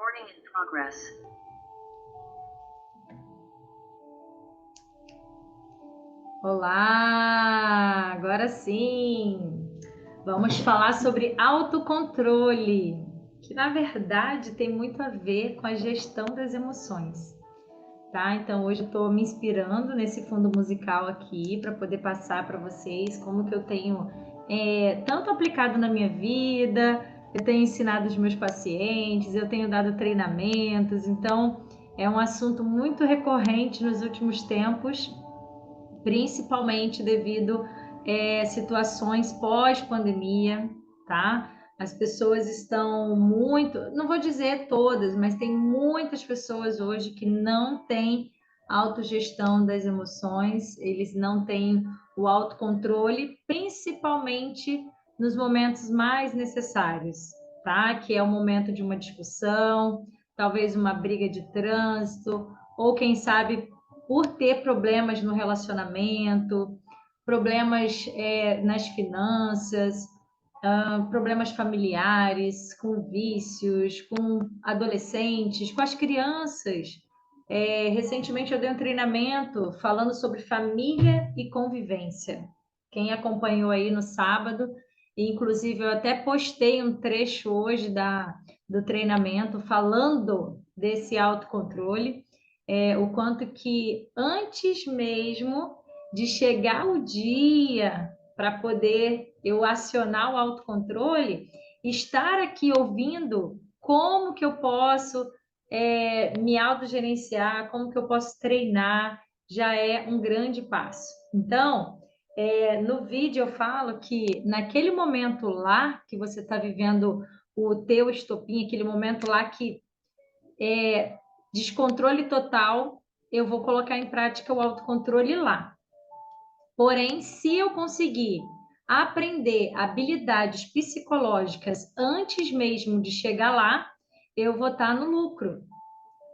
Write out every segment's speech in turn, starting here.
Recording in progress. Olá, agora sim. Vamos falar sobre autocontrole, que na verdade tem muito a ver com a gestão das emoções, tá? Então hoje eu estou me inspirando nesse fundo musical aqui para poder passar para vocês como que eu tenho tanto aplicado na minha vida, eu tenho ensinado os meus pacientes, eu tenho dado treinamentos, então é um assunto muito recorrente nos últimos tempos, principalmente devido a situações pós-pandemia, tá? As pessoas estão muito, não vou dizer todas, mas tem muitas pessoas hoje que não têm autogestão das emoções, eles não têm o autocontrole, principalmente nos momentos mais necessários, tá? Que é o momento de uma discussão, talvez uma briga de trânsito, ou quem sabe por ter problemas no relacionamento, problemas nas finanças, problemas familiares, com vícios, com adolescentes, com as crianças. Recentemente eu dei um treinamento falando sobre família e convivência. Quem acompanhou aí no sábado, inclusive eu até postei um trecho hoje do treinamento falando desse autocontrole, o quanto que antes mesmo de chegar o dia para poder eu acionar o autocontrole, estar aqui ouvindo como que eu posso me autogerenciar, como que eu posso treinar, já é um grande passo. Então, no vídeo eu falo que naquele momento lá que você está vivendo o teu estopim, aquele momento lá que descontrole total, eu vou colocar em prática o autocontrole lá. Porém, se eu conseguir aprender habilidades psicológicas antes mesmo de chegar lá, eu vou estar no lucro.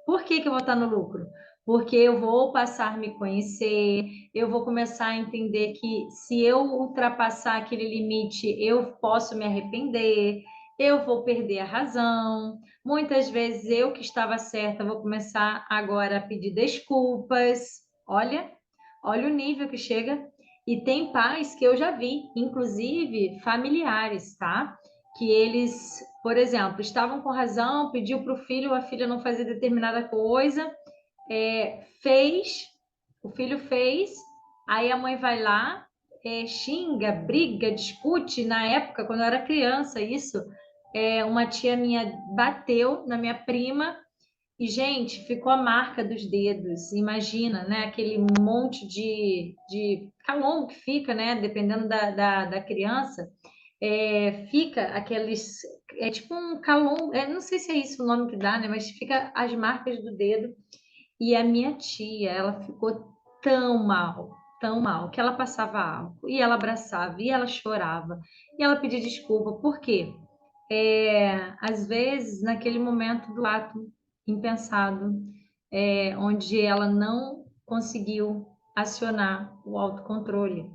Por que que eu vou estar no lucro? Porque eu vou passar a me conhecer, eu vou começar a entender que se eu ultrapassar aquele limite, eu posso me arrepender, eu vou perder a razão. Muitas vezes eu que estava certa vou começar agora a pedir desculpas. Olha o nível que chega. E tem pais que eu já vi, inclusive familiares, tá? Que eles, por exemplo, estavam com razão, pediu para o filho ou a filha não fazer determinada coisa, o filho fez, aí a mãe vai lá, xinga, briga, discute. Na época, quando eu era criança, isso, uma tia minha bateu na minha prima e, gente, ficou a marca dos dedos. Imagina, né? Aquele monte de calombo que fica, né? Dependendo da criança, fica aqueles. É tipo um calombo, não sei se é isso o nome que dá, né? Mas fica as marcas do dedo. E a minha tia, ela ficou tão mal, que ela passava álcool, e ela abraçava, e ela chorava, e ela pedia desculpa. Por quê? Às vezes, naquele momento do ato impensado, onde ela não conseguiu acionar o autocontrole.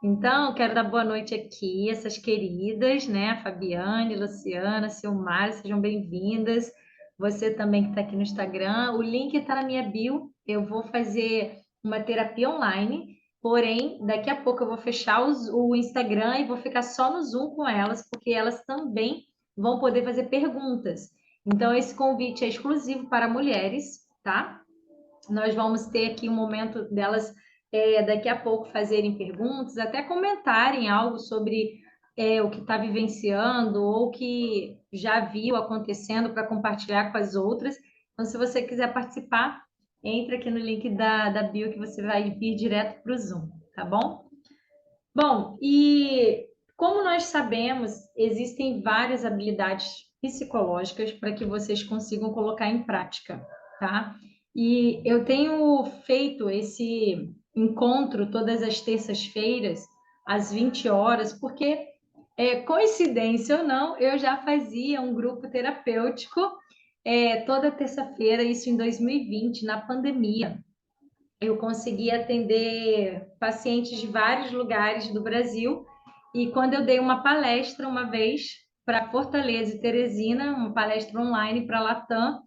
Então, quero dar boa noite aqui, essas queridas, né? A Fabiane, Luciana, Silmar, sejam bem-vindas. Você também que está aqui no Instagram, o link está na minha bio. Eu vou fazer uma terapia online, porém, daqui a pouco eu vou fechar o Instagram e vou ficar só no Zoom com elas, porque elas também vão poder fazer perguntas. Então, esse convite é exclusivo para mulheres, tá? Nós vamos ter aqui um momento delas daqui a pouco fazerem perguntas, até comentarem algo sobre o que está vivenciando ou que já viu acontecendo para compartilhar com as outras. Então, se você quiser participar, entre aqui no link da bio que você vai vir direto para o Zoom, tá bom? Bom, e como nós sabemos, existem várias habilidades psicológicas para que vocês consigam colocar em prática, tá? E eu tenho feito esse encontro todas as terças-feiras, às 20 horas, porque, coincidência ou não, eu já fazia um grupo terapêutico toda terça-feira, isso em 2020, na pandemia. Eu consegui atender pacientes de vários lugares do Brasil. E quando eu dei uma palestra uma vez para Fortaleza e Teresina, uma palestra online para a Latam,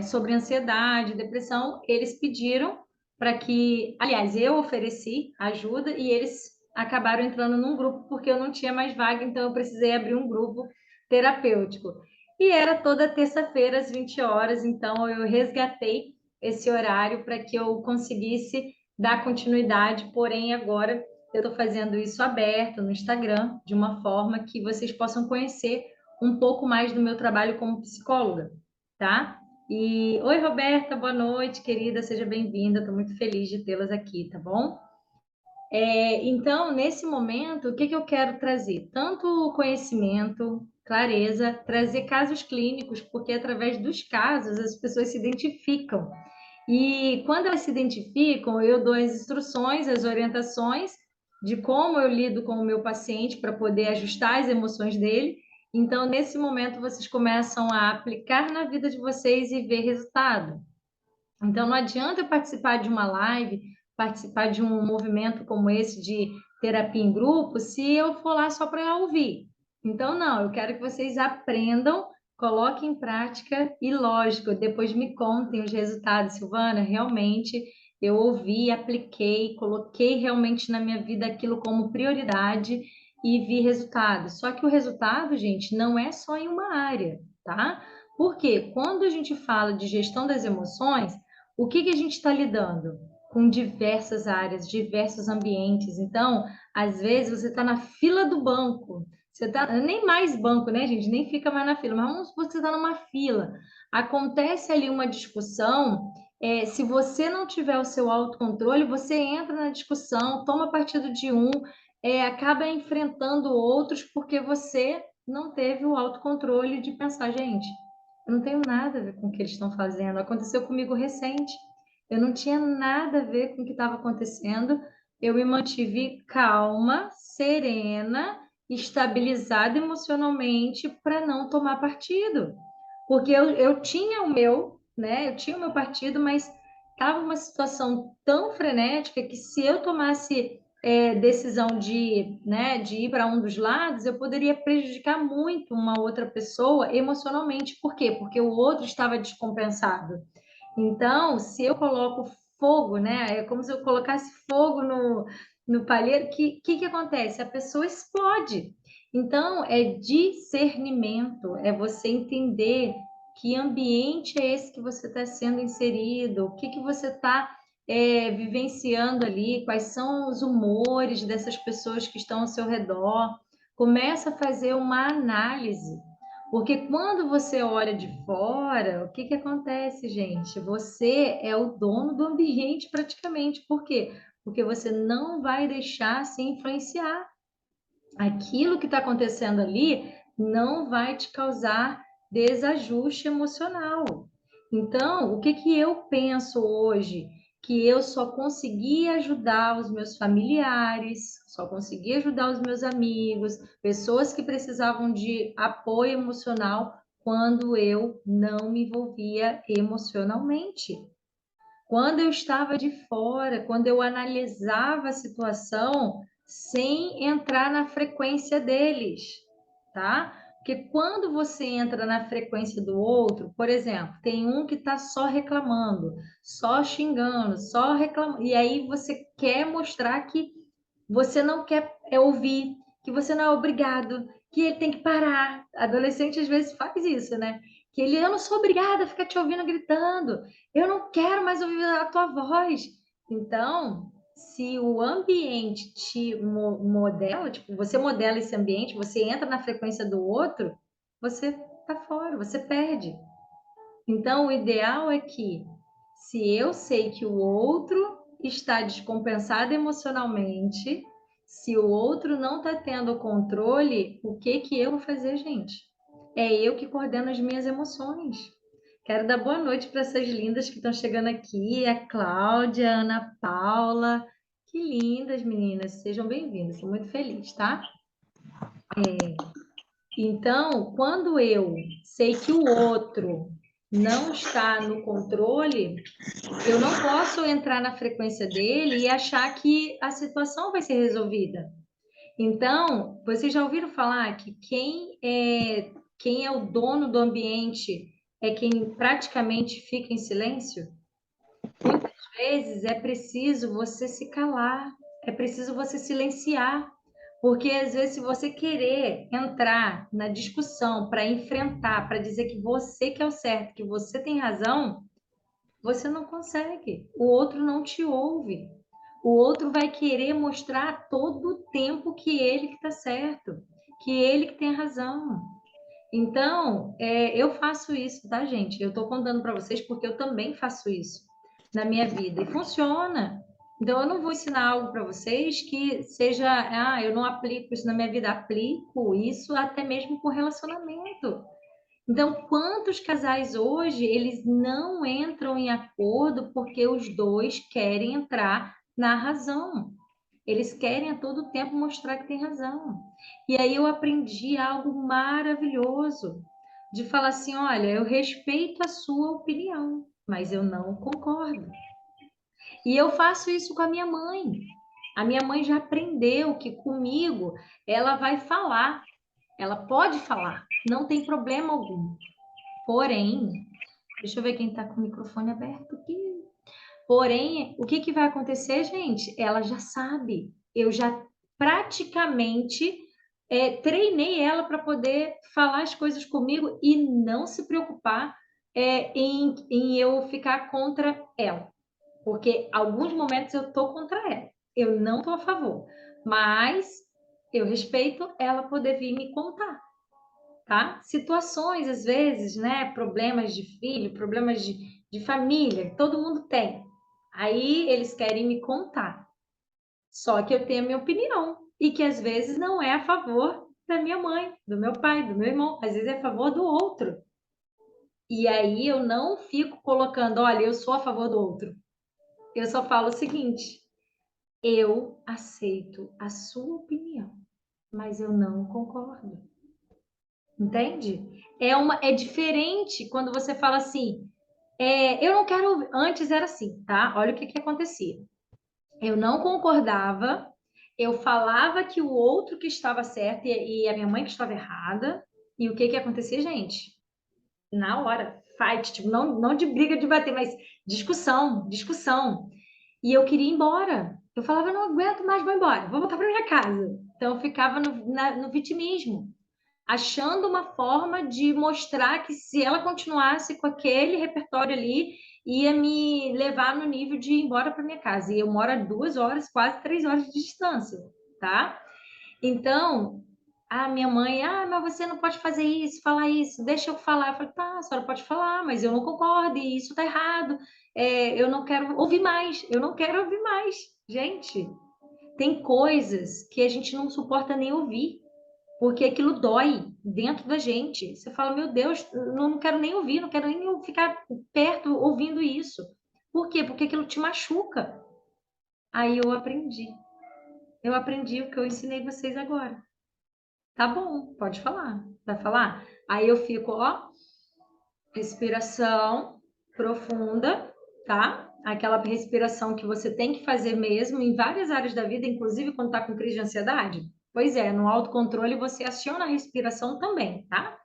sobre ansiedade, depressão. Eles pediram para que, aliás, eu ofereci ajuda e eles acabaram entrando num grupo porque eu não tinha mais vaga, então eu precisei abrir um grupo terapêutico. E era toda terça-feira às 20 horas, então eu resgatei esse horário para que eu conseguisse dar continuidade, porém agora eu estou fazendo isso aberto no Instagram, de uma forma que vocês possam conhecer um pouco mais do meu trabalho como psicóloga, tá? E oi, Roberta, boa noite, querida, seja bem-vinda. Estou muito feliz de tê-las aqui, tá bom? Então, nesse momento, o que que eu quero trazer? Tanto conhecimento, clareza, trazer casos clínicos, porque através dos casos as pessoas se identificam. E quando elas se identificam, eu dou as instruções, as orientações de como eu lido com o meu paciente para poder ajustar as emoções dele. Então, nesse momento, vocês começam a aplicar na vida de vocês e ver resultado. Então, não adianta eu participar de uma live, participar de um movimento como esse de terapia em grupo, se eu for lá só para ouvir. Então, não, eu quero que vocês aprendam, coloquem em prática e, lógico, depois me contem os resultados. Silvana, realmente eu ouvi, apliquei, coloquei realmente na minha vida aquilo como prioridade e vi resultados. Só que o resultado, gente, não é só em uma área, tá? Porque quando a gente fala de gestão das emoções, o que que a gente está lidando? Com diversas áreas, diversos ambientes. Então, às vezes, você está na fila do banco. Você tá, nem mais banco, né, gente? Nem fica mais na fila. Mas vamos supor que você está numa fila. Acontece ali uma discussão. Se você não tiver o seu autocontrole, você entra na discussão, toma partido de um, acaba enfrentando outros porque você não teve o autocontrole de pensar, gente, eu não tenho nada a ver com o que eles estão fazendo. Aconteceu comigo recente. Eu não tinha nada a ver com o que estava acontecendo. Eu me mantive calma, serena, estabilizada emocionalmente para não tomar partido. Porque eu tinha o meu, né? Eu tinha o meu partido, mas estava uma situação tão frenética que se eu tomasse decisão de, né, de ir para um dos lados, eu poderia prejudicar muito uma outra pessoa emocionalmente. Por quê? Porque o outro estava descompensado. Então, se eu coloco fogo, né, é como se eu colocasse fogo no palheiro, que acontece? A pessoa explode. Então, é discernimento, é você entender que ambiente é esse que você está sendo inserido, o que que você está vivenciando ali, quais são os humores dessas pessoas que estão ao seu redor. Começa a fazer uma análise, porque quando você olha de fora, o que que acontece, gente? Você é o dono do ambiente praticamente. Por quê? Porque você não vai deixar se influenciar. Aquilo que está acontecendo ali não vai te causar desajuste emocional. Então, o que que eu penso hoje? Que eu só consegui ajudar os meus familiares, só consegui ajudar os meus amigos, pessoas que precisavam de apoio emocional quando eu não me envolvia emocionalmente. Quando eu estava de fora, quando eu analisava a situação sem entrar na frequência deles, tá? Porque quando você entra na frequência do outro, por exemplo, tem um que está só reclamando, só xingando, só reclamando, e aí você quer mostrar que você não quer ouvir, que você não é obrigado, que ele tem que parar. Adolescente às vezes faz isso, né? Que ele, eu não sou obrigada a ficar te ouvindo gritando, eu não quero mais ouvir a tua voz. Então, se o ambiente te modela, tipo, você modela esse ambiente, você entra na frequência do outro, você tá fora, você perde. Então, o ideal é que, se eu sei que o outro está descompensado emocionalmente, se o outro não está tendo controle, o que que eu vou fazer, gente? É eu que coordeno as minhas emoções. Quero dar boa noite para essas lindas que estão chegando aqui, a Cláudia, a Ana Paula. Que lindas, meninas. Sejam bem-vindas. Estou muito feliz, tá? Então, quando eu sei que o outro não está no controle, eu não posso entrar na frequência dele e achar que a situação vai ser resolvida. Então, vocês já ouviram falar que quem é o dono do ambiente é quem praticamente fica em silêncio? Muitas vezes é preciso você se calar, é preciso você silenciar, porque às vezes se você querer entrar na discussão para enfrentar, para dizer que você que é o certo, que você tem razão, você não consegue. O outro não te ouve. O outro vai querer mostrar a todo tempo que ele que está certo, que ele que tem a razão. Então, eu faço isso, tá, gente? Eu estou contando para vocês porque eu também faço isso na minha vida e funciona. Então, eu não vou ensinar algo para vocês que seja, eu não aplico isso na minha vida, aplico isso até mesmo com relacionamento. Então, quantos casais hoje eles não entram em acordo porque os dois querem entrar na razão? Eles querem a todo tempo mostrar que tem razão. E aí eu aprendi algo maravilhoso de falar assim, olha, eu respeito a sua opinião, mas eu não concordo. E eu faço isso com a minha mãe. A minha mãe já aprendeu que comigo ela vai falar, ela pode falar, não tem problema algum. Porém, deixa eu ver quem está com o microfone aberto aqui. Porém, o que que vai acontecer, gente? Ela já sabe. Eu já praticamente treinei ela para poder falar as coisas comigo e não se preocupar em eu ficar contra ela. Porque alguns momentos eu tô contra ela. Eu não tô a favor. Mas eu respeito ela poder vir me contar, tá? Situações, às vezes, né? Problemas de filho, problemas de família, todo mundo tem. Aí eles querem me contar. Só que eu tenho a minha opinião. E que às vezes não é a favor da minha mãe, do meu pai, do meu irmão. Às vezes é a favor do outro. E aí eu não fico colocando, olha, eu sou a favor do outro. Eu só falo o seguinte: eu aceito a sua opinião, mas eu não concordo. Entende? É diferente quando você fala assim, eu não quero ouvir. Antes era assim, tá? Olha o que que acontecia. Eu não concordava, eu falava que o outro que estava certo e a minha mãe que estava errada. E o que que acontecia, gente? Na hora, fight, tipo, não de briga de bater, mas discussão, discussão. E eu queria ir embora. Eu falava, eu não aguento mais, vou embora, vou voltar para minha casa. Então eu ficava no vitimismo, achando uma forma de mostrar que se ela continuasse com aquele repertório ali, ia me levar no nível de ir embora para minha casa. E eu moro a 2 horas, quase 3 horas de distância, tá? Então, a minha mãe, mas você não pode fazer isso, falar isso, deixa eu falar. Eu falei, tá, a senhora pode falar, mas eu não concordo, e isso tá errado. Eu não quero ouvir mais, eu não quero ouvir mais. Gente, tem coisas que a gente não suporta nem ouvir porque aquilo dói dentro da gente. Você fala, meu Deus, não quero nem ouvir, não quero nem ficar perto ouvindo isso. Por quê? Porque aquilo te machuca. Aí eu aprendi. Eu aprendi o que eu ensinei vocês agora. Tá bom, pode falar. Vai falar? Aí eu fico, ó, respiração profunda, tá? Aquela respiração que você tem que fazer mesmo em várias áreas da vida, inclusive quando tá com crise de ansiedade. Pois é, no autocontrole você aciona a respiração também, tá?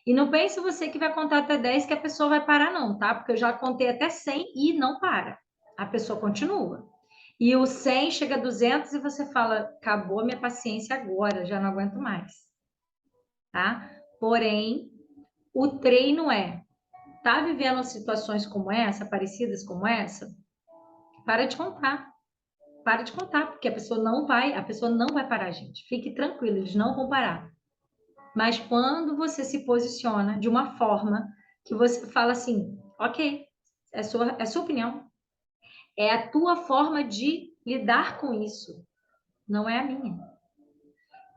E não pense você que vai contar até 10 que a pessoa vai parar, não, tá? Porque eu já contei até 100 e não para. A pessoa continua. E o 100 chega a 200 e você fala: acabou a minha paciência agora, já não aguento mais, tá? Porém, o treino tá vivendo situações como essa, parecidas como essa? Para de contar. Para de contar, porque a pessoa não vai parar, gente. Fique tranquilo, eles não vão parar. Mas quando você se posiciona de uma forma que você fala assim, ok, é sua opinião, é a tua forma de lidar com isso, não é a minha.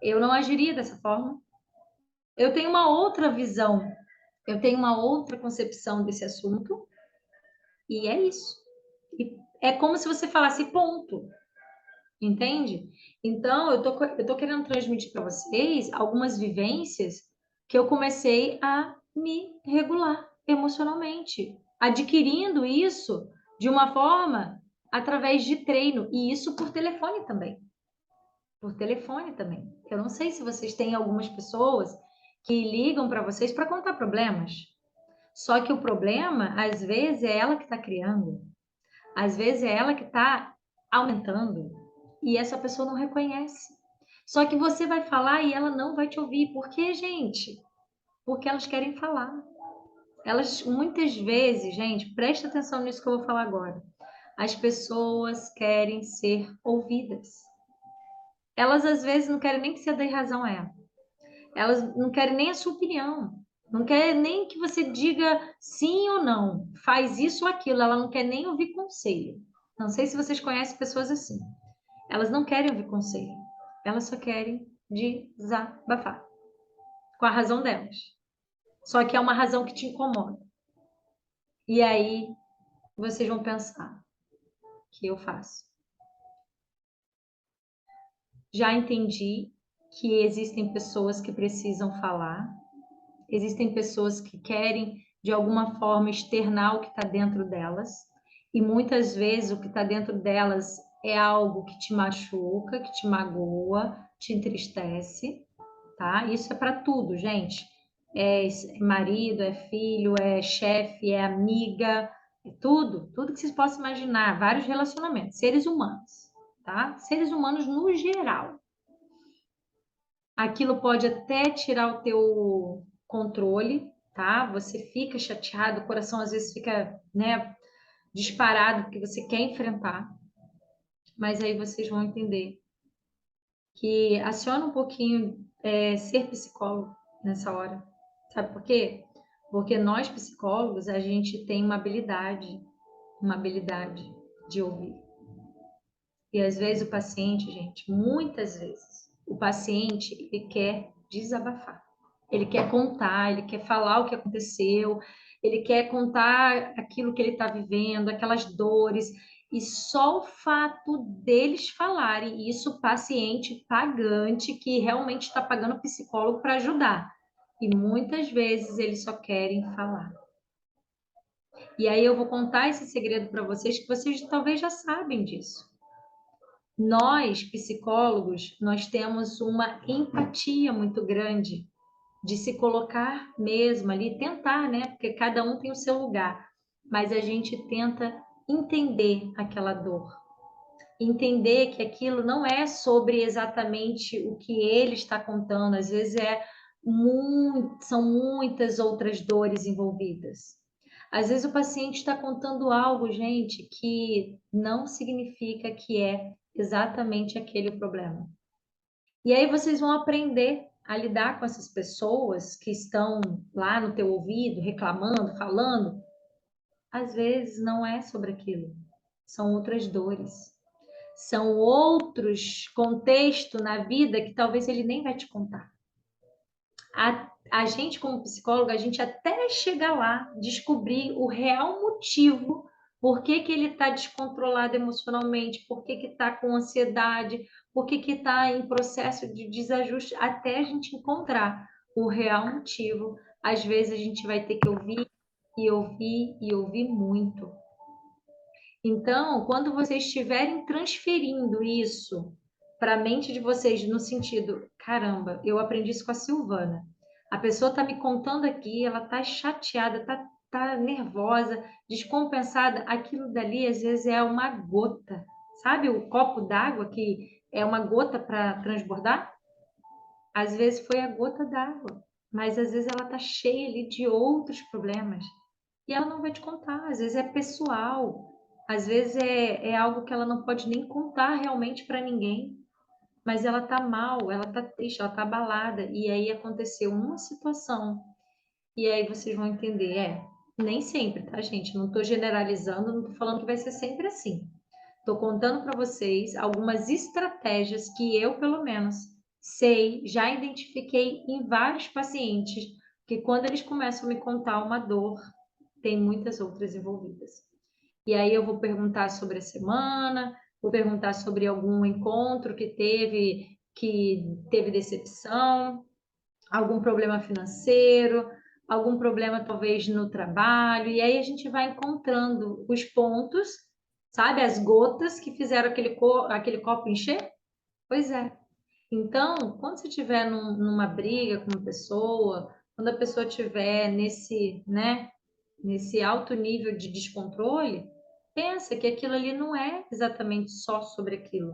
Eu não agiria dessa forma. Eu tenho uma outra visão, eu tenho uma outra concepção desse assunto, e é isso. E é como se você falasse ponto, entende? Então, eu tô querendo transmitir para vocês algumas vivências que eu comecei a me regular emocionalmente, adquirindo isso de uma forma através de treino, e isso por telefone também. por telefone também. Eu não sei se vocês têm algumas pessoas que ligam para vocês para contar problemas. Só que o problema, às vezes, é ela que está criando. Às vezes é ela que está aumentando. E essa pessoa não reconhece. Só que você vai falar e ela não vai te ouvir. Por quê, gente? Porque elas querem falar. Elas, muitas vezes, gente, presta atenção nisso que eu vou falar agora. As pessoas querem ser ouvidas. Elas, às vezes, não querem nem que você dê razão a ela. Elas não querem nem a sua opinião. Não quer nem que você diga sim ou não. Faz isso ou aquilo. Ela não quer nem ouvir conselho. Não sei se vocês conhecem pessoas assim. Elas não querem ouvir conselho. Elas só querem desabafar. Com a razão delas. Só que é uma razão que te incomoda. E aí vocês vão pensar: o que eu faço? Já entendi que existem pessoas que precisam falar, existem pessoas que querem, de alguma forma, externar o que está dentro delas, e muitas vezes o que está dentro delas é algo que te machuca, que te magoa, te entristece, tá? Isso é para tudo, gente. É marido, é filho, é chefe, é amiga, é tudo que vocês possam imaginar, vários relacionamentos, seres humanos, tá? Seres humanos no geral. Aquilo pode até tirar o teu controle, tá? Você fica chateado, o coração às vezes fica, né, disparado porque você quer enfrentar, mas aí vocês vão entender que aciona um pouquinho ser psicólogo nessa hora. Sabe por quê? Porque nós psicólogos, a gente tem uma habilidade de ouvir. E às vezes o paciente, gente, muitas vezes, o paciente, ele quer desabafar. Ele quer contar, ele quer falar o que aconteceu, ele quer contar aquilo que ele está vivendo, aquelas dores. E só o fato deles falarem isso, o paciente pagante, que realmente está pagando o psicólogo para ajudar. E muitas vezes eles só querem falar. E aí eu vou contar esse segredo para vocês, que vocês talvez já sabem disso. Nós, psicólogos, nós temos uma empatia muito grande de se colocar mesmo ali, tentar, né? Porque cada um tem o seu lugar, mas a gente tenta entender aquela dor, entender que aquilo não é sobre exatamente o que ele está contando, às vezes são muitas outras dores envolvidas. Às vezes o paciente está contando algo, gente, que não significa que é exatamente aquele o problema. E aí vocês vão aprender a lidar com essas pessoas que estão lá no teu ouvido, reclamando, falando. Às vezes não é sobre aquilo, são outras dores. São outros contextos na vida que talvez ele nem vai te contar. A gente, como psicólogo, a gente até chegar lá, descobrir o real motivo, por que que ele está descontrolado emocionalmente, por que que está com ansiedade, por que que está em processo de desajuste, até a gente encontrar o real motivo. Às vezes a gente vai ter que ouvir e ouvir e ouvir muito. Então, quando vocês estiverem transferindo isso para a mente de vocês, no sentido, caramba, eu aprendi isso com a Silvana. A pessoa está me contando aqui, ela está chateada, tá nervosa, descompensada. Aquilo dali, às vezes, é uma gota. Sabe o copo d'água que é uma gota para transbordar? Às vezes foi a gota d'água, mas às vezes ela está cheia ali de outros problemas. E ela não vai te contar, às vezes é pessoal, às vezes é algo que ela não pode nem contar realmente para ninguém, mas ela tá mal, ela tá triste, ela tá abalada, e aí aconteceu uma situação, e aí vocês vão entender, nem sempre, tá, gente? Não tô generalizando, não tô falando que vai ser sempre assim. Tô contando para vocês algumas estratégias que eu, pelo menos, sei, já identifiquei em vários pacientes, que quando eles começam a me contar uma dor, tem muitas outras envolvidas. E aí eu vou perguntar sobre a semana, vou perguntar sobre algum encontro que teve decepção, algum problema financeiro, algum problema talvez no trabalho, e aí a gente vai encontrando os pontos, sabe, as gotas que fizeram aquele copo encher? Pois é. Então, quando você estiver numa briga com uma pessoa, quando a pessoa estiver nesse, né, nesse alto nível de descontrole, pensa que aquilo ali não é exatamente só sobre aquilo,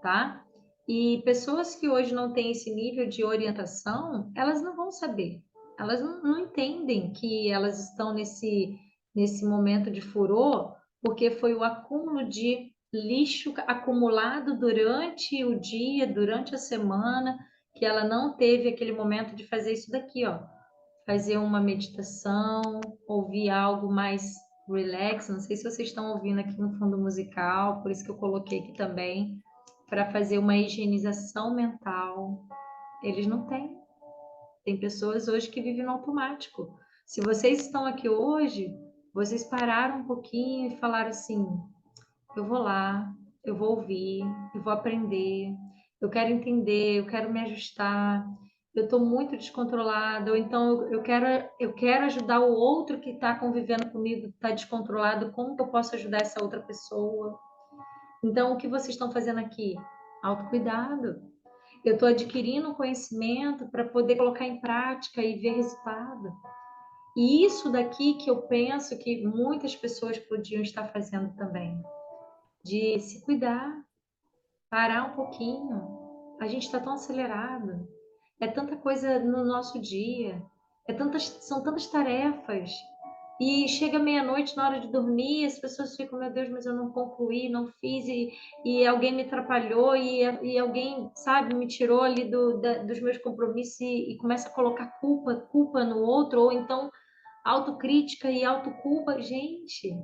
tá? E pessoas que hoje não têm esse nível de orientação, elas não vão saber. Elas não entendem que elas estão nesse momento de furor, porque foi o acúmulo de lixo acumulado durante o dia, durante a semana, que ela não teve aquele momento de fazer isso daqui, ó. Fazer uma meditação, ouvir algo mais relax. Não sei se vocês estão ouvindo aqui no fundo musical, por isso que eu coloquei aqui também, para fazer uma higienização mental. Eles não têm. Tem pessoas hoje que vivem no automático. Se vocês estão aqui hoje, vocês pararam um pouquinho e falaram assim: eu vou lá, eu vou ouvir, eu vou aprender, eu quero entender, eu quero me ajustar, eu estou muito descontrolada, ou então eu quero ajudar o outro que está convivendo comigo, está descontrolado, como que eu posso ajudar essa outra pessoa? Então, o que vocês estão fazendo aqui? Autocuidado. Eu estou adquirindo conhecimento para poder colocar em prática e ver resultado. E isso daqui que eu penso que muitas pessoas podiam estar fazendo também, de se cuidar, parar um pouquinho. A gente está tão acelerado. É tanta coisa no nosso dia. São tantas tarefas. E chega meia-noite na hora de dormir, as pessoas ficam, meu Deus, mas eu não concluí, não fiz, e alguém me atrapalhou, e alguém, sabe, me tirou ali dos meus compromissos e começa a colocar culpa no outro, ou então autocrítica e autoculpa. Gente,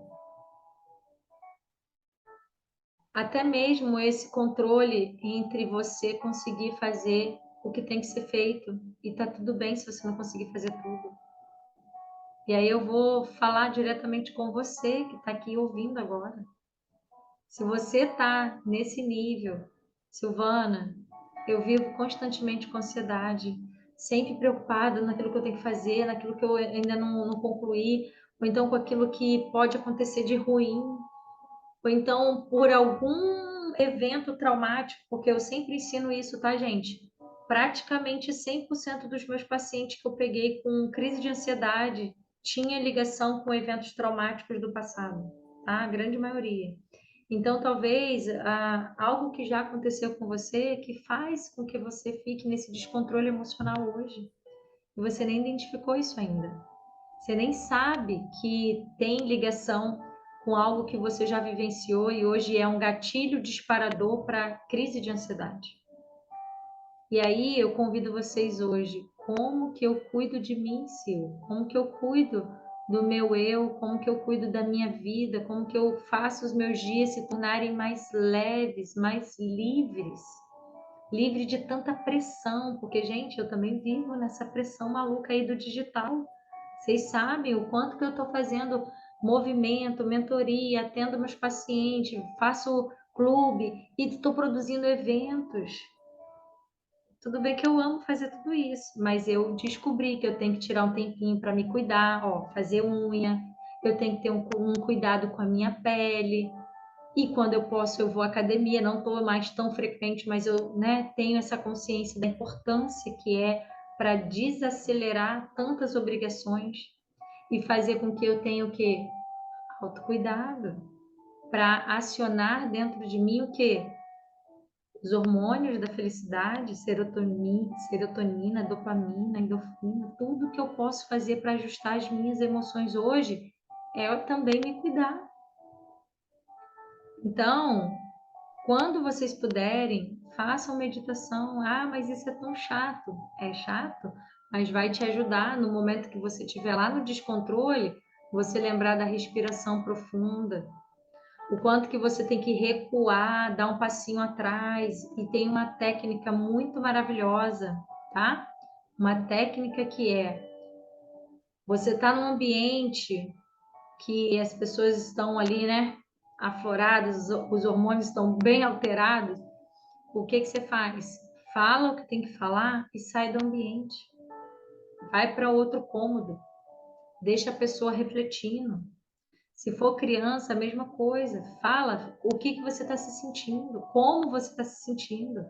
até mesmo esse controle entre você conseguir fazer o que tem que ser feito. E tá tudo bem se você não conseguir fazer tudo. E aí eu vou falar diretamente com você que está aqui ouvindo agora. Se você está nesse nível, Silvana, eu vivo constantemente com ansiedade, sempre preocupada naquilo que eu tenho que fazer, naquilo que eu ainda não concluí, ou então com aquilo que pode acontecer de ruim, ou então por algum evento traumático, porque eu sempre ensino isso, tá, gente? Praticamente 100% dos meus pacientes que eu peguei com crise de ansiedade tinha ligação com eventos traumáticos do passado, tá? A grande maioria. Então, talvez algo que já aconteceu com você que faz com que você fique nesse descontrole emocional hoje. E você nem identificou isso ainda. Você nem sabe que tem ligação com algo que você já vivenciou e hoje é um gatilho disparador para crise de ansiedade. E aí eu convido vocês hoje, como que eu cuido de mim, Sil? Como que eu cuido do meu eu? Como que eu cuido da minha vida? Como que eu faço os meus dias se tornarem mais leves, mais livres? Livre de tanta pressão, porque, gente, eu também vivo nessa pressão maluca aí do digital. Vocês sabem o quanto que eu estou fazendo movimento, mentoria, atendo meus pacientes, faço clube e estou produzindo eventos. Tudo bem que eu amo fazer tudo isso, mas eu descobri que eu tenho que tirar um tempinho para me cuidar, ó, fazer unha, eu tenho que ter um cuidado com a minha pele. E quando eu posso, eu vou à academia, não estou mais tão frequente, mas eu, né, tenho essa consciência da importância que é para desacelerar tantas obrigações e fazer com que eu tenha o quê? Autocuidado, para acionar dentro de mim o quê? Os hormônios da felicidade, serotonina, dopamina, endorfina, tudo que eu posso fazer para ajustar as minhas emoções hoje é também me cuidar. Então, quando vocês puderem, façam meditação. Ah, mas isso é tão chato. É chato, mas vai te ajudar no momento que você estiver lá no descontrole, você lembrar da respiração profunda, o quanto que você tem que recuar, dar um passinho atrás. E tem uma técnica muito maravilhosa, tá? Uma técnica que é, você está num ambiente que as pessoas estão ali, né? Afloradas, os hormônios estão bem alterados. O que que você faz? Fala o que tem que falar e sai do ambiente. Vai para outro cômodo. Deixa a pessoa refletindo. Se for criança, a mesma coisa. Fala o que que você está se sentindo, como você está se sentindo.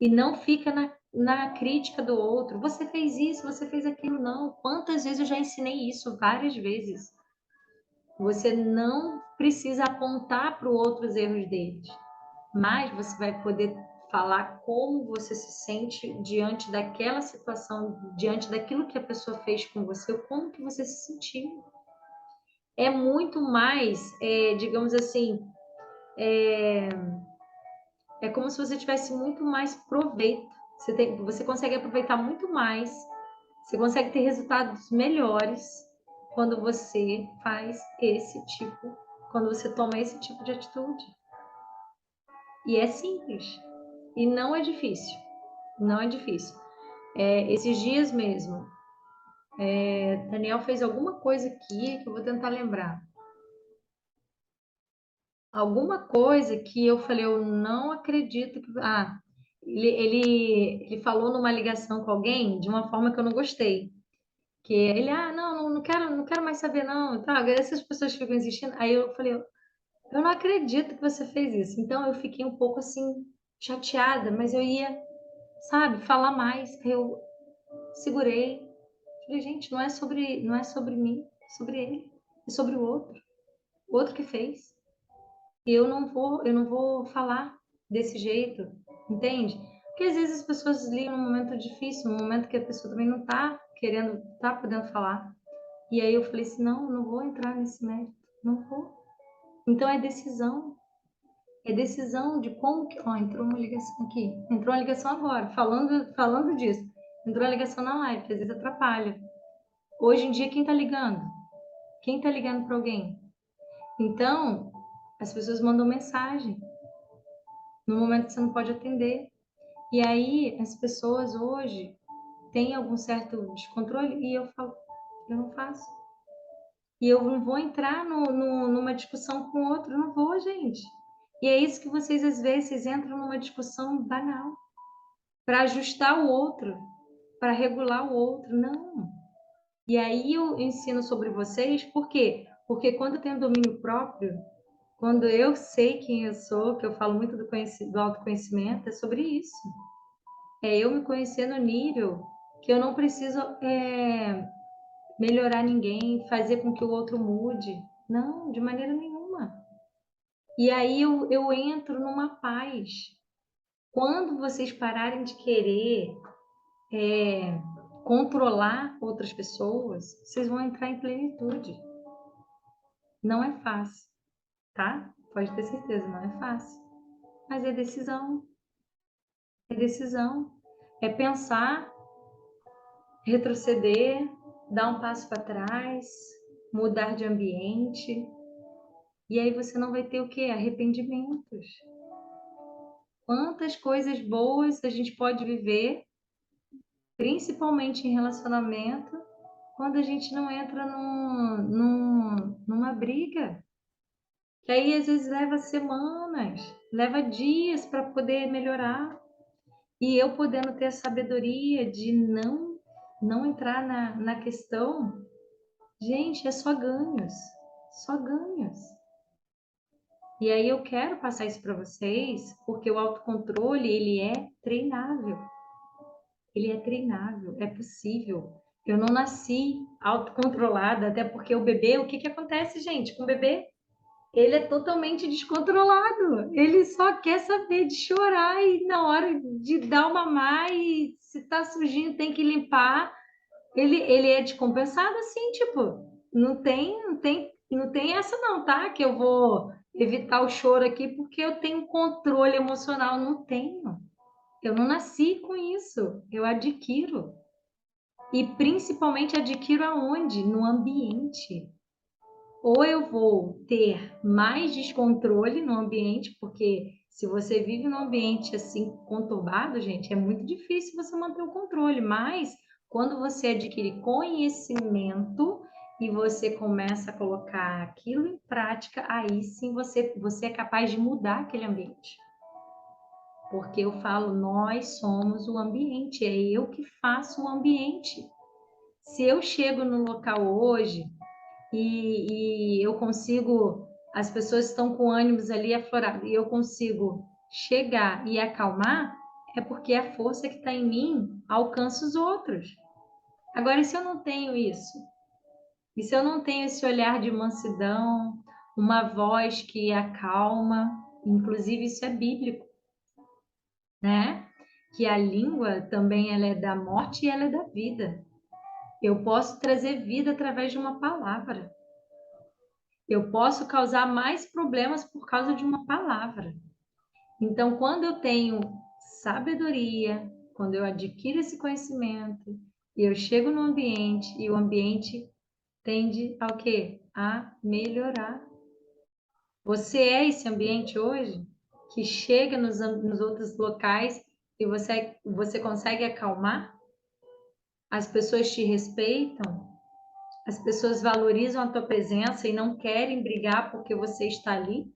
E não fica na crítica do outro. Você fez isso, você fez aquilo. Não. Quantas vezes eu já ensinei isso? Várias vezes. Você não precisa apontar para o outro os erros deles, mas você vai poder falar como você se sente diante daquela situação, diante daquilo que a pessoa fez com você, como que você se sentiu. É muito mais, digamos assim, é como se você tivesse muito mais proveito. Você consegue aproveitar muito mais, você consegue ter resultados melhores quando você faz quando você toma esse tipo de atitude. E é simples. E não é difícil. Não é difícil. Esses dias mesmo, Daniel fez alguma coisa aqui que eu vou tentar lembrar. Alguma coisa que eu falei, eu não acredito que. Ele falou numa ligação com alguém de uma forma que eu não gostei. Que ele, não quero mais saber, não. Tá, essas pessoas ficam insistindo. Aí eu falei, eu não acredito que você fez isso. Então eu fiquei um pouco assim, chateada, mas eu ia, sabe, falar mais. Eu segurei. Falei, gente, não é sobre mim, é sobre ele, é sobre o outro que fez. E eu não vou falar desse jeito, entende? Porque às vezes as pessoas ligam num momento difícil, num momento que a pessoa também não tá querendo, tá podendo falar. E aí eu falei assim, não, eu não vou entrar nesse mérito, não vou. Então é decisão de como que, ó, entrou uma ligação aqui, entrou uma ligação agora, falando disso. Entrou uma ligação na live, que às vezes atrapalha. Hoje em dia, quem tá ligando? Quem tá ligando para alguém? Então, as pessoas mandam mensagem no momento que você não pode atender. E aí, as pessoas hoje têm algum certo descontrole e eu falo, eu não faço. E eu não vou entrar numa discussão com outro, não vou, gente. E é isso que vocês, às vezes, entram numa discussão banal para ajustar o outro, para regular o outro. Não. E aí eu ensino sobre vocês, por quê? Porque quando eu tenho domínio próprio, quando eu sei quem eu sou, que eu falo muito do autoconhecimento, é sobre isso. É eu me conhecer no nível que eu não preciso melhorar ninguém, fazer com que o outro mude. Não, de maneira nenhuma. E aí eu entro numa paz. Quando vocês pararem de querer controlar outras pessoas, vocês vão entrar em plenitude. Não é fácil, tá? Pode ter certeza, não é fácil. Mas é decisão. É decisão. É pensar, retroceder, dar um passo para trás, mudar de ambiente. E aí você não vai ter o quê? Arrependimentos. Quantas coisas boas a gente pode viver, principalmente em relacionamento, quando a gente não entra numa briga. Que aí às vezes leva semanas, leva dias para poder melhorar. E eu podendo ter a sabedoria de não entrar na questão, gente, é só ganhos, só ganhos. E aí eu quero passar isso para vocês, porque o autocontrole, ele é treinável. Ele é treinável, é possível. Eu não nasci autocontrolada, até porque o bebê, o que que acontece, gente, com o bebê? Ele é totalmente descontrolado. Ele só quer saber de chorar e na hora de dar uma mamar e se tá sujinho tem que limpar. Ele é descompensado assim, tipo, não tem essa não, tá? Que eu vou evitar o choro aqui porque eu tenho controle emocional. Não tenho. Eu não nasci com isso. Eu adquiro. E principalmente adquiro aonde? No ambiente. Ou eu vou ter mais descontrole no ambiente, porque se você vive num ambiente assim conturbado, gente, é muito difícil você manter o controle. Mas quando você adquire conhecimento e você começa a colocar aquilo em prática, aí sim você é capaz de mudar aquele ambiente. Porque eu falo, nós somos o ambiente, é eu que faço o ambiente. Se eu chego no local hoje e eu consigo, as pessoas estão com ânimos ali aflorados, e eu consigo chegar e acalmar, é porque a força que está em mim alcança os outros. Agora, e se eu não tenho isso? E se eu não tenho esse olhar de mansidão, uma voz que acalma, inclusive isso é bíblico, né? Que a língua também ela é da morte e ela é da vida. Eu posso trazer vida através de uma palavra. Eu posso causar mais problemas por causa de uma palavra. Então, quando eu tenho sabedoria, quando eu adquiro esse conhecimento, e eu chego no ambiente e o ambiente tende ao quê? A melhorar. Você é esse ambiente hoje que chega nos outros locais e você consegue acalmar? As pessoas te respeitam? As pessoas valorizam a tua presença e não querem brigar porque você está ali?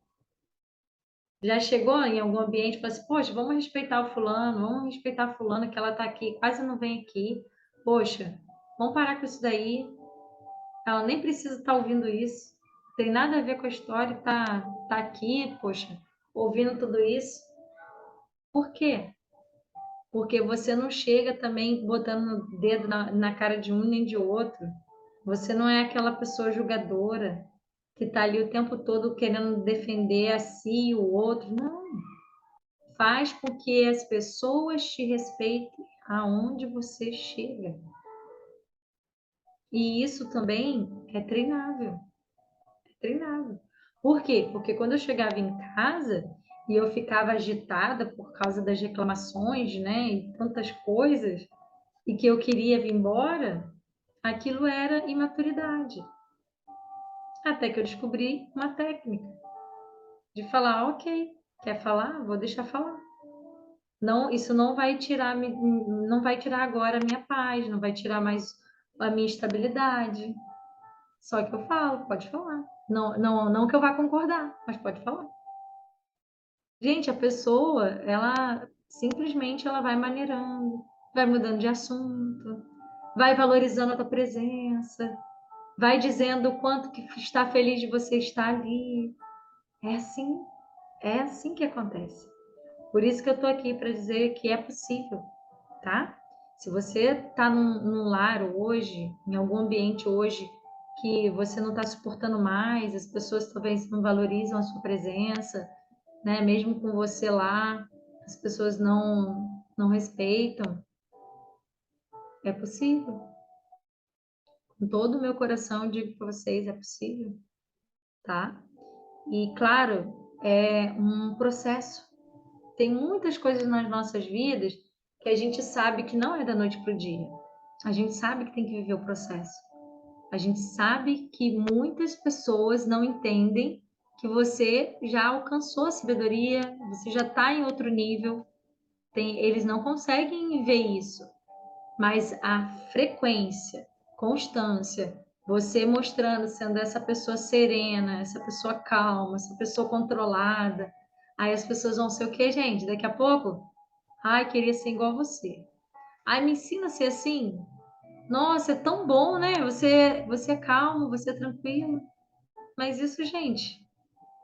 Já chegou em algum ambiente e falou assim, poxa, vamos respeitar o fulano, vamos respeitar a fulana que ela está aqui, quase não vem aqui. Poxa, vamos parar com isso daí. Ela nem precisa estar ouvindo isso. Tem nada a ver com a história, tá aqui, poxa, ouvindo tudo isso. Por quê? Porque você não chega também botando o dedo na cara de um nem de outro. Você não é aquela pessoa julgadora que está ali o tempo todo querendo defender a si e o outro. Não. Faz com que as pessoas te respeitem aonde você chega. E isso também é treinável. É treinável. Por quê? Porque quando eu chegava em casa e eu ficava agitada por causa das reclamações, né, e tantas coisas, e que eu queria vir embora, aquilo era imaturidade. Até que eu descobri uma técnica de falar, ok, quer falar? Vou deixar falar. Não, isso não vai tirar agora a minha paz, não vai tirar mais a minha estabilidade. Só que eu falo, pode falar. Não, não, não que eu vá concordar, mas pode falar. Gente, a pessoa, ela simplesmente ela vai maneirando, vai mudando de assunto, vai valorizando a tua presença, vai dizendo o quanto que está feliz de você estar ali. É assim, é assim que acontece. Por isso que eu estou aqui para dizer que é possível, tá? Se você está num lar hoje, em algum ambiente hoje, que você não está suportando mais, as pessoas talvez não valorizam a sua presença, né? Mesmo com você lá, as pessoas não respeitam. É possível. Com todo o meu coração eu digo para vocês, é possível, tá? E claro, é um processo. Tem muitas coisas nas nossas vidas que a gente sabe que não é da noite para o dia. A gente sabe que tem que viver o processo. A gente sabe que muitas pessoas não entendem que você já alcançou a sabedoria, você já está em outro nível. Eles não conseguem ver isso. Mas a frequência, constância, você mostrando, sendo essa pessoa serena, essa pessoa calma, essa pessoa controlada, aí as pessoas vão ser o quê, gente? Daqui a pouco, ai, queria ser igual a você. Ai, me ensina a ser assim. Nossa, é tão bom, né? Você é calmo, você é tranquilo. Mas isso, gente,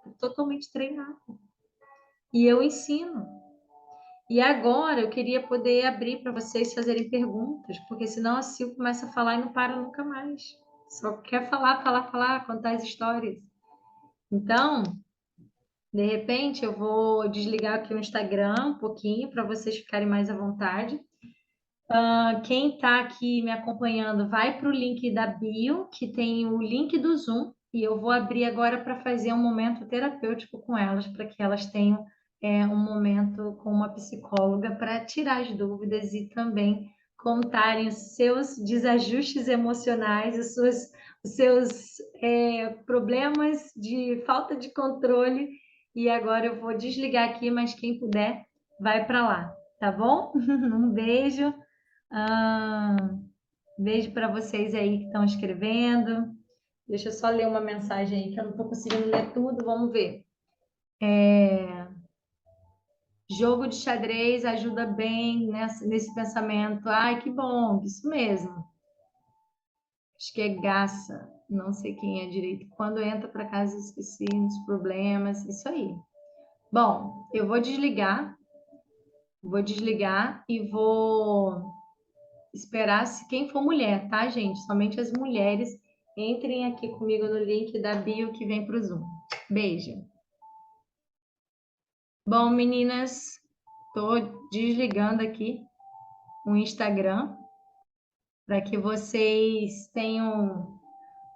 é totalmente treinado. E eu ensino. E agora eu queria poder abrir para vocês fazerem perguntas, porque senão a Sil começa a falar e não para nunca mais. Só quer falar, falar, falar, contar as histórias. Então, de repente, eu vou desligar aqui o Instagram um pouquinho para vocês ficarem mais à vontade. Quem está aqui me acompanhando, vai para o link da bio, que tem o link do Zoom, e eu vou abrir agora para fazer um momento terapêutico com elas, para que elas tenham um momento com uma psicóloga para tirar as dúvidas e também contarem os seus desajustes emocionais, os seus problemas de falta de controle. E agora eu vou desligar aqui, mas quem puder, vai para lá, tá bom? Um beijo. Ah, beijo para vocês aí que estão escrevendo. Deixa eu só ler uma mensagem aí que eu não estou conseguindo ler tudo. Vamos ver. Jogo de xadrez ajuda bem nesse pensamento. Ai, que bom, isso mesmo. Acho que é Gaça, não sei quem é direito. Quando entra para casa, esqueci os problemas, isso aí. Bom, eu vou desligar Vou desligar e vou esperar se quem for mulher, tá, gente? Somente as mulheres entrem aqui comigo no link da bio que vem para o Zoom. Beijo. Bom, meninas, estou desligando aqui o Instagram para que vocês tenham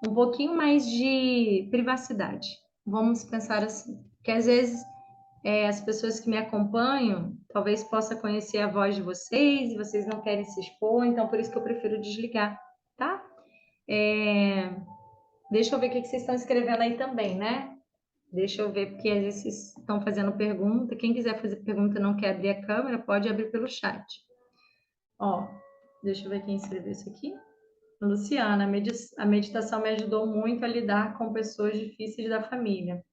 um pouquinho mais de privacidade. Vamos pensar assim, porque às vezes as pessoas que me acompanham talvez possa conhecer a voz de vocês e vocês não querem se expor, então por isso que eu prefiro desligar, tá? É, deixa eu ver o que vocês estão escrevendo aí também, né? Deixa eu ver, porque às vezes vocês estão fazendo pergunta. Quem quiser fazer pergunta e não quer abrir a câmera, pode abrir pelo chat. Ó, deixa eu ver quem escreveu isso aqui. Luciana, a meditação me ajudou muito a lidar com pessoas difíceis da família.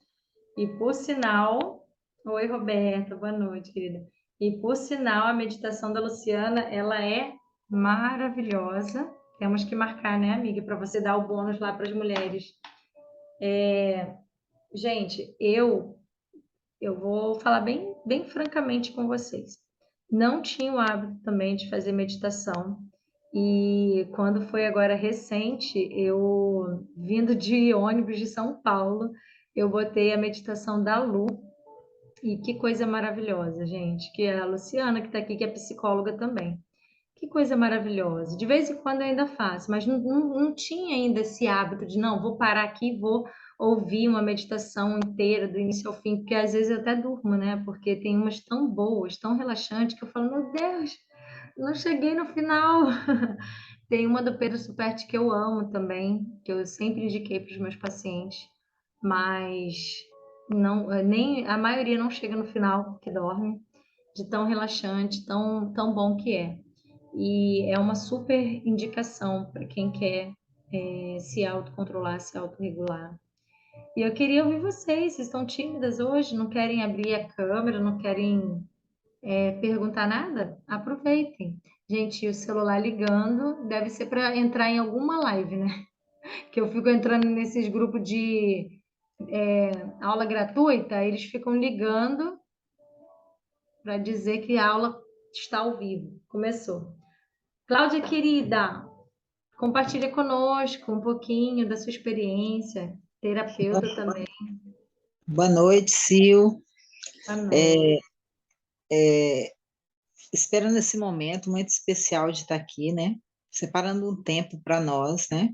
E por sinal, oi Roberta, boa noite, querida. E por sinal, a meditação da Luciana, ela é maravilhosa. Temos que marcar, né, amiga, para você dar o bônus lá para as mulheres. Gente, eu vou falar bem francamente com vocês. Não tinha o hábito também de fazer meditação. E quando foi agora recente, eu vindo de ônibus de São Paulo, eu botei a meditação da Lu. E que coisa maravilhosa, gente. Que é a Luciana, que está aqui, que é psicóloga também. Que coisa maravilhosa. De vez em quando eu ainda faço, mas não tinha ainda esse hábito de, não, vou parar aqui e vou ouvir uma meditação inteira, do início ao fim, porque às vezes eu até durmo, né? Porque tem umas tão boas, tão relaxantes, que eu falo, meu Deus, não cheguei no final. Tem uma do Pedro Superti que eu amo também, que eu sempre indiquei para os meus pacientes, mas não, nem a maioria não chega no final porque dorme, de tão relaxante, tão bom que é. E é uma super indicação para quem quer se autocontrolar, se autorregular. E eu queria ouvir vocês, vocês estão tímidas hoje, não querem abrir a câmera, não querem perguntar nada? Aproveitem. Gente, o celular ligando deve ser para entrar em alguma live, né? Que eu fico entrando nesses grupos de aula gratuita, eles ficam ligando para dizer que a aula está ao vivo. Começou. Cláudia, querida, compartilha conosco um pouquinho da sua experiência, terapeuta também. Boa noite, Sil. Boa noite. Esperando esse momento muito especial de estar aqui, né? Separando um tempo para nós, né?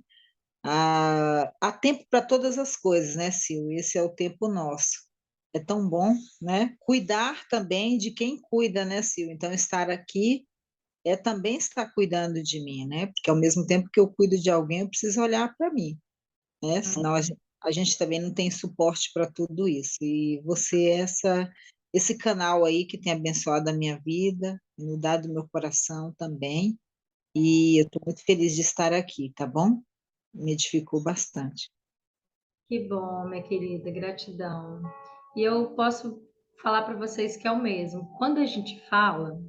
Há tempo para todas as coisas, né, Sil? Esse é o tempo nosso. É tão bom, né? Cuidar também de quem cuida, né, Sil? Então, estar aqui é também estar cuidando de mim, né? Porque ao mesmo tempo que eu cuido de alguém, eu preciso olhar para mim, né? Senão a gente também não tem suporte para tudo isso. E você é esse canal aí que tem abençoado a minha vida, mudado meu coração também. E eu estou muito feliz de estar aqui, tá bom? Me edificou bastante. Que bom, minha querida, gratidão. E eu posso falar para vocês que é o mesmo. Quando a gente fala,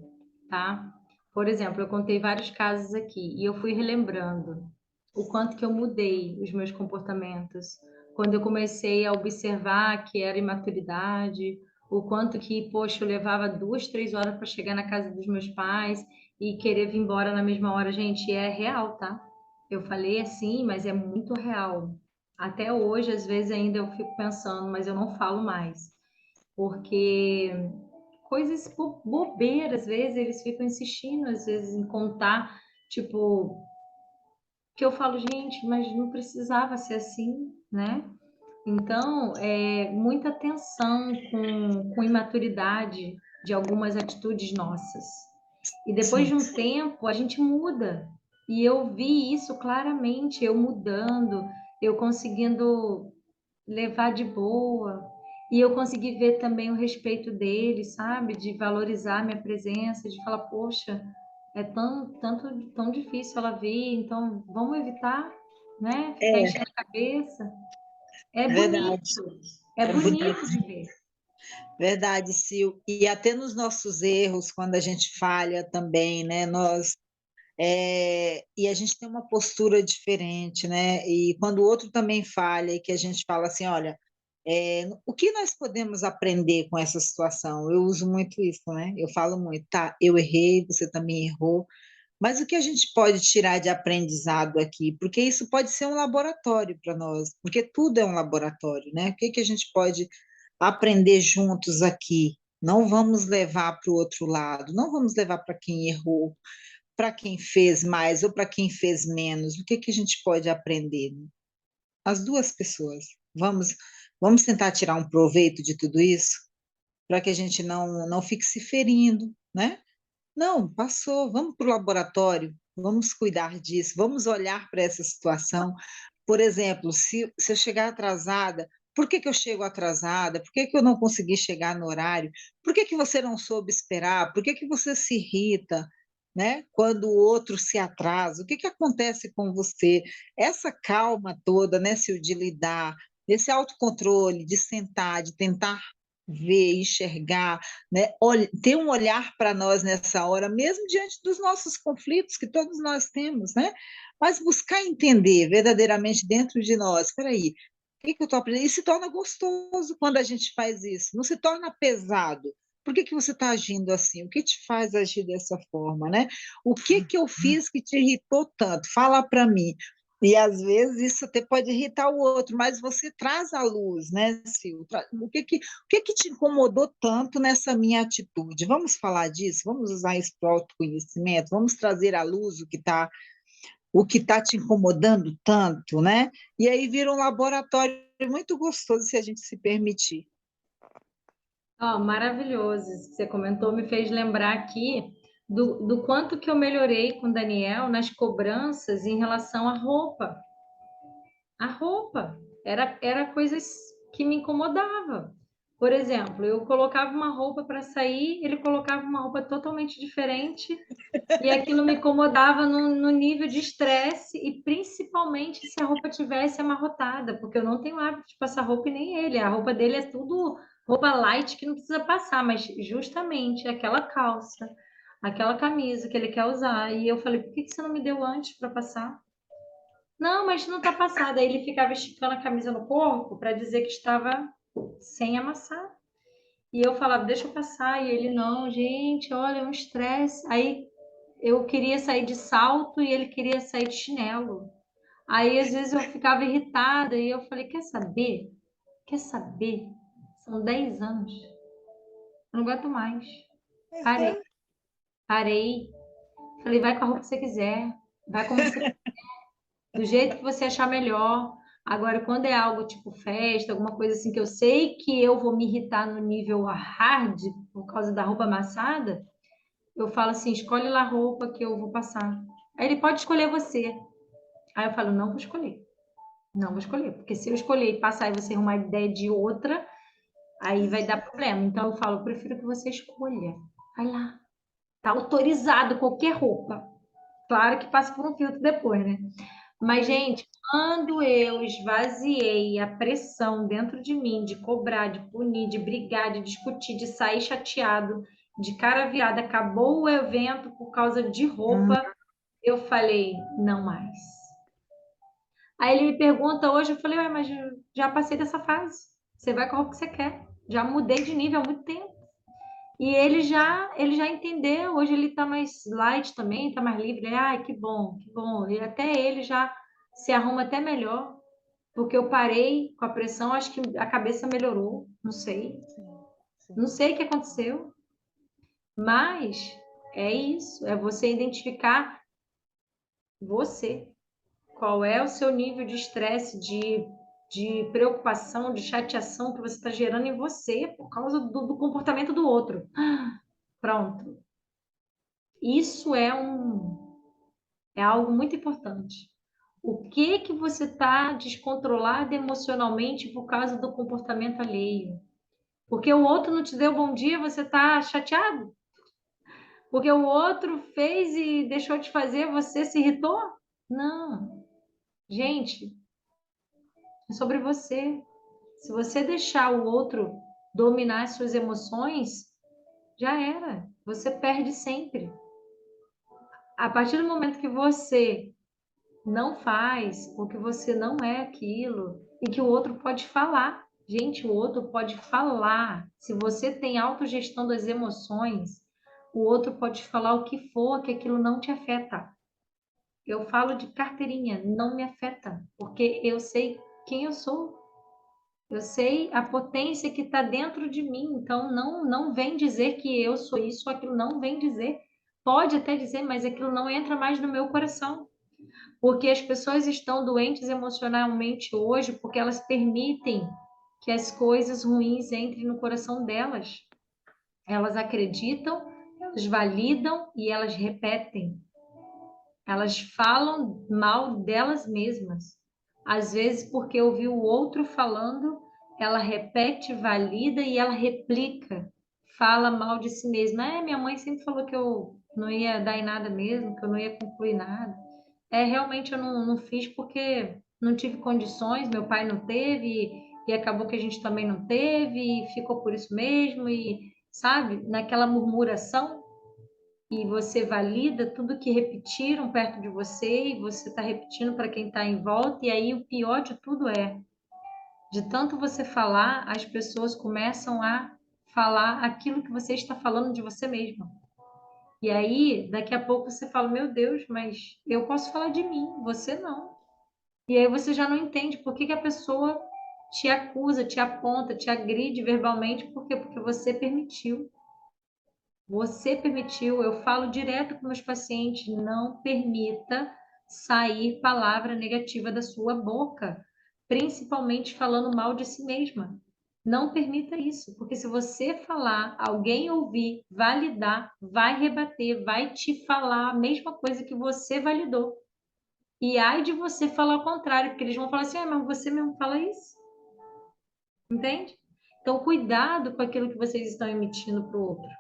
tá? Por exemplo, eu contei vários casos aqui e eu fui relembrando o quanto que eu mudei os meus comportamentos. Quando eu comecei a observar que era imaturidade, o quanto que, poxa, eu levava 2, 3 horas para chegar na casa dos meus pais e querer vir embora na mesma hora. Gente, é real, tá? Eu falei assim, mas é muito real. Até hoje, às vezes, ainda eu fico pensando, mas eu não falo mais. Porque coisas bobeiras, às vezes, eles ficam insistindo, às vezes, em contar, tipo, que eu falo, gente, mas não precisava ser assim, né? Então, muita atenção com imaturidade de algumas atitudes nossas. E depois Sim, de um tempo, a gente muda. E eu vi isso claramente, eu mudando, eu conseguindo levar de boa. E eu consegui ver também o respeito dele, sabe? De valorizar a minha presença, de falar, poxa, é tão difícil ela vir, então vamos evitar, né? Ficar é enchendo a cabeça. É bonito, verdade. é É bonito, bonito de ver. verdade, Sil. E até nos nossos erros, quando a gente falha também, né? E a gente tem uma postura diferente, né? E quando o outro também falha e que a gente fala assim, olha, O que nós podemos aprender com essa situação? Eu uso muito isso, né? Eu falo muito, tá, eu errei, você também errou, mas o que a gente pode tirar de aprendizado aqui? Porque isso pode ser um laboratório para nós, porque tudo é um laboratório, né? O que que a gente pode aprender juntos aqui? Não vamos levar para o outro lado, não vamos levar para quem errou, para quem fez mais ou para quem fez menos. O que que a gente pode aprender? As duas pessoas. Vamos tentar tirar um proveito de tudo isso, para que a gente não fique se ferindo, né? Não, passou, vamos para o laboratório, vamos cuidar disso, vamos olhar para essa situação. Por exemplo, se eu chegar atrasada, por que que eu chego atrasada? Por que que eu não consegui chegar no horário? Por que que você não soube esperar? Por que que você se irrita, né? Quando o outro se atrasa? O que que acontece com você? Essa calma toda, né, Sil, de lidar, esse autocontrole, de sentar, de tentar ver, enxergar, né? Ter um olhar para nós nessa hora, mesmo diante dos nossos conflitos que todos nós temos, né? Mas buscar entender verdadeiramente dentro de nós, espera aí, o que que eu estou aprendendo? E se torna gostoso quando a gente faz isso, não se torna pesado. Por que que você está agindo assim? O que te faz agir dessa forma, né? O que que eu fiz que te irritou tanto? Fala para mim. E às vezes isso até pode irritar o outro, mas você traz à luz, né, Sil? O que que te incomodou tanto nessa minha atitude? Vamos falar disso? Vamos usar isso para o autoconhecimento? Vamos trazer à luz o que tá te incomodando tanto, né? E aí vira um laboratório muito gostoso se a gente se permitir. Ó, maravilhoso. Isso que você comentou me fez lembrar aqui do quanto que eu melhorei com o Daniel nas cobranças em relação à roupa. A roupa era coisas que me incomodava. Por exemplo, eu colocava uma roupa para sair, ele colocava uma roupa totalmente diferente e aquilo me incomodava no nível de estresse e principalmente se a roupa tivesse amarrotada, porque eu não tenho hábito de passar roupa e nem ele. A roupa dele é tudo roupa light que não precisa passar, mas justamente aquela calça, aquela camisa que ele quer usar. E eu falei, por que que você não me deu antes para passar? Não, mas não está passada. Aí ele ficava esticando a camisa no corpo para dizer que estava sem amassar. E eu falava, deixa eu passar. E ele, não, gente, olha, é um estresse. Aí eu queria sair de salto e ele queria sair de chinelo. Aí às vezes eu ficava irritada e eu falei, quer saber? Quer saber? São 10 anos. Eu não aguento mais. Parei, parei. Falei, vai com a roupa que você quiser. Vai como você do jeito que você achar melhor. Agora, quando é algo tipo festa, alguma coisa assim que eu sei que eu vou me irritar no nível hard por causa da roupa amassada, eu falo assim: escolhe lá a roupa que eu vou passar. Aí ele pode escolher você. Aí eu falo: não vou escolher. Não vou escolher, porque se eu escolher e passar e você arrumar ideia de outra, aí vai dar problema. Então eu falo: eu prefiro que você escolha. Vai lá. Tá autorizado qualquer roupa. Claro que passa por um filtro depois, né? Mas, gente, quando eu esvaziei a pressão dentro de mim de cobrar, de punir, de brigar, de discutir, de sair chateado, de cara virada, acabou o evento por causa de roupa, eu falei, não mais. Aí ele me pergunta hoje, eu falei, ué, mas eu já passei dessa fase. Você vai com a roupa que você quer. Já mudei de nível há muito tempo. E ele já entendeu, hoje ele está mais light também, está mais livre. Ai, que bom, que bom. E até ele já se arruma até melhor, porque eu parei com a pressão, acho que a cabeça melhorou, não sei. Sim, Não sim. sei o que aconteceu, mas é isso, é você identificar você. Qual é o seu nível de estresse, de preocupação, de chateação que você está gerando em você por causa do comportamento do outro. Pronto. Isso é algo muito importante. O que que você está descontrolado emocionalmente por causa do comportamento alheio? Porque o outro não te deu bom dia, você está chateado? Porque o outro fez e deixou de fazer, você se irritou? Não. Gente, é sobre você. Se você deixar o outro dominar as suas emoções, já era. Você perde sempre. A partir do momento que você não faz, ou que você não é aquilo, e que o outro pode falar. Gente, o outro pode falar. Se você tem autogestão das emoções, o outro pode falar o que for, que aquilo não te afeta. Eu falo de carteirinha, não me afeta, porque eu sei quem eu sou. Eu sei a potência que está dentro de mim, então não vem dizer que eu sou isso ou aquilo, não vem dizer. Pode até dizer, mas aquilo não entra mais no meu coração. Porque as pessoas estão doentes emocionalmente hoje porque elas permitem que as coisas ruins entrem no coração delas. Elas acreditam, elas validam e elas repetem. Elas falam mal delas mesmas. Às vezes, porque ouviu o outro falando, ela repete, valida e ela replica. Fala mal de si mesma. Minha mãe sempre falou que eu não ia dar em nada mesmo, que eu não ia concluir nada. Realmente eu não fiz porque não tive condições, meu pai não teve, e acabou que a gente também não teve, e ficou por isso mesmo, e sabe, naquela murmuração e você valida tudo que repetiram perto de você e você está repetindo para quem está em volta. E aí o pior de tudo de tanto você falar, as pessoas começam a falar aquilo que você está falando de você mesma. E aí, daqui a pouco você fala, meu Deus, mas eu posso falar de mim, você não. E aí você já não entende por que que a pessoa te acusa, te aponta, te agride verbalmente, por quê? Porque você permitiu. Você permitiu, eu falo direto com meus pacientes, não permita sair palavra negativa da sua boca, principalmente falando mal de si mesma. Não permita isso, porque se você falar, alguém ouvir, validar, vai rebater, vai te falar a mesma coisa que você validou. E ai de você falar o contrário, porque eles vão falar assim, mas você mesmo fala isso, entende? Então, cuidado com aquilo que vocês estão emitindo para o outro.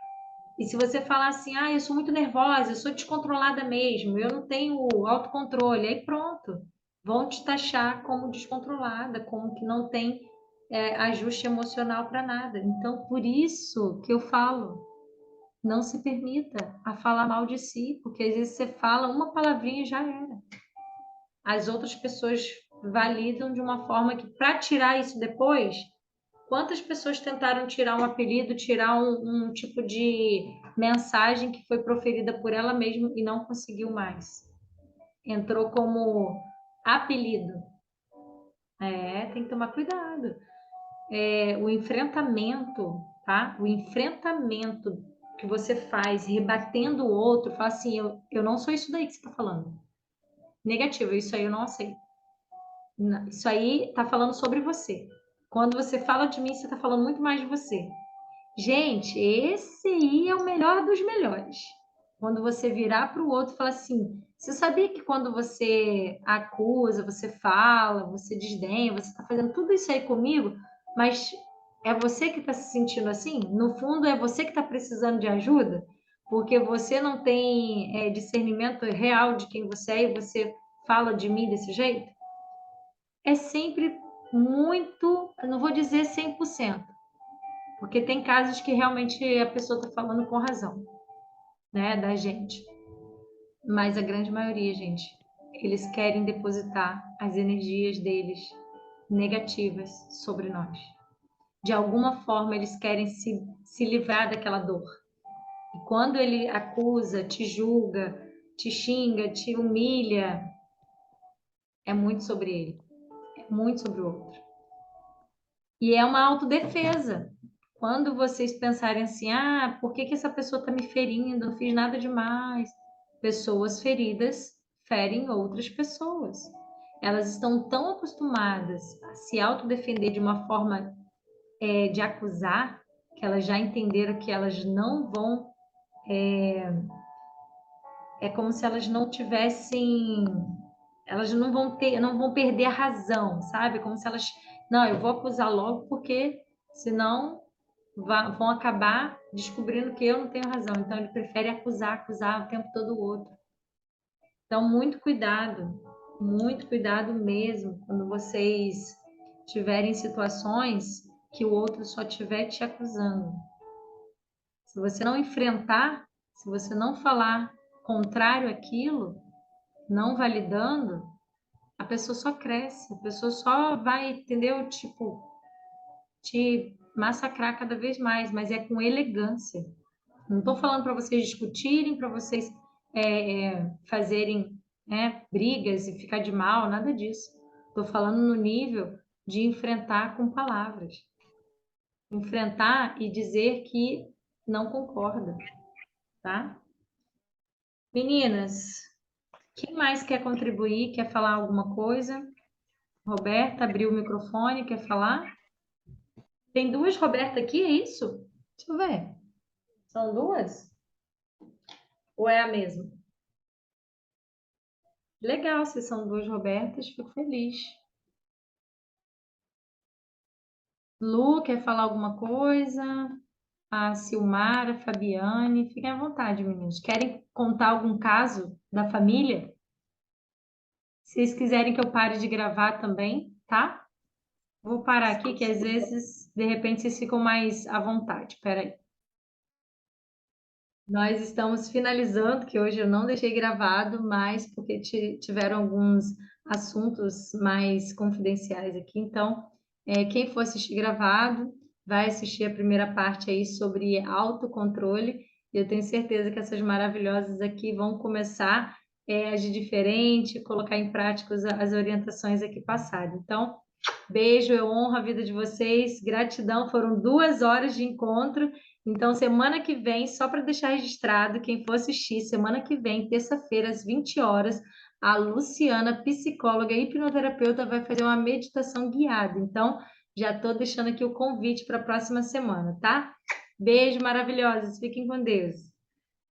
E se você falar assim, eu sou muito nervosa, eu sou descontrolada mesmo, eu não tenho autocontrole, aí pronto, vão te taxar como descontrolada, como que não tem ajuste emocional para nada. Então, por isso que eu falo, não se permita a falar mal de si, porque às vezes você fala uma palavrinha e já era. As outras pessoas validam de uma forma que, para tirar isso depois, quantas pessoas tentaram tirar um apelido, tirar um tipo de mensagem que foi proferida por ela mesma e não conseguiu mais? Entrou como apelido. Tem que tomar cuidado. O enfrentamento, tá? O enfrentamento que você faz, rebatendo o outro, fala assim, eu não sou isso daí que você está falando. Negativo, isso aí eu não aceito. Isso aí está falando sobre você. Quando você fala de mim, você está falando muito mais de você. Gente, esse aí é o melhor dos melhores. Quando você virar para o outro e falar assim: você sabia que quando você acusa, você fala, você desdenha, você está fazendo tudo isso aí comigo, mas é você que está se sentindo assim? No fundo, é você que está precisando de ajuda, porque você não tem discernimento real de quem você é e você fala de mim desse jeito? É sempre muito, eu não vou dizer 100%. Porque tem casos que realmente a pessoa está falando com razão, né, da gente. Mas a grande maioria, gente, eles querem depositar as energias deles negativas sobre nós. De alguma forma, eles querem se livrar daquela dor. E quando ele acusa, te julga, te xinga, te humilha, é muito sobre ele, é muito sobre o outro. E é uma autodefesa. Quando vocês pensarem assim, por que que essa pessoa está me ferindo? Não fiz nada demais. Pessoas feridas ferem outras pessoas. Elas estão tão acostumadas a se autodefender de uma forma de acusar, que elas já entenderam que elas não vão. É como se elas não tivessem. Elas não vão ter, não vão perder a razão, sabe? Como se elas. Não, eu vou acusar logo porque senão vão acabar descobrindo que eu não tenho razão. Então, ele prefere acusar o tempo todo o outro. Então, muito cuidado mesmo quando vocês tiverem situações que o outro só estiver te acusando. Se você não enfrentar, se você não falar contrário àquilo, não validando, a pessoa só cresce, a pessoa só vai, entendeu? Tipo, te massacrar cada vez mais, mas é com elegância. Não estou falando para vocês discutirem, para vocês fazerem, né, brigas e ficar de mal, nada disso. Estou falando no nível de enfrentar com palavras. Enfrentar e dizer que não concorda, tá? Meninas, quem mais quer contribuir? Quer falar alguma coisa? Roberta abriu o microfone, quer falar? Tem duas Roberta aqui, é isso? Deixa eu ver. São duas? Ou é a mesma? Legal, se são duas Robertas, fico feliz. Lu, quer falar alguma coisa? A Silmara, a Fabiane, fiquem à vontade, meninos. Querem contar algum caso da família? Se vocês quiserem que eu pare de gravar também, tá? Vou parar aqui, que às vezes, de repente, vocês ficam mais à vontade. Espera aí. Nós estamos finalizando, que hoje eu não deixei gravado, mas porque tiveram alguns assuntos mais confidenciais aqui. Então, quem for assistir gravado, vai assistir a primeira parte aí sobre autocontrole. E eu tenho certeza que essas maravilhosas aqui vão começar a agir diferente, colocar em prática as orientações aqui passadas. Então, beijo, eu honro a vida de vocês, gratidão, foram 2 horas de encontro. Então, semana que vem, só para deixar registrado, quem for assistir, semana que vem, terça-feira, às 20 horas, a Luciana, psicóloga e hipnoterapeuta, vai fazer uma meditação guiada. Então, já estou deixando aqui o convite para a próxima semana, tá? Beijo, maravilhosos. Fiquem com Deus.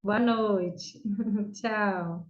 Boa noite. Tchau.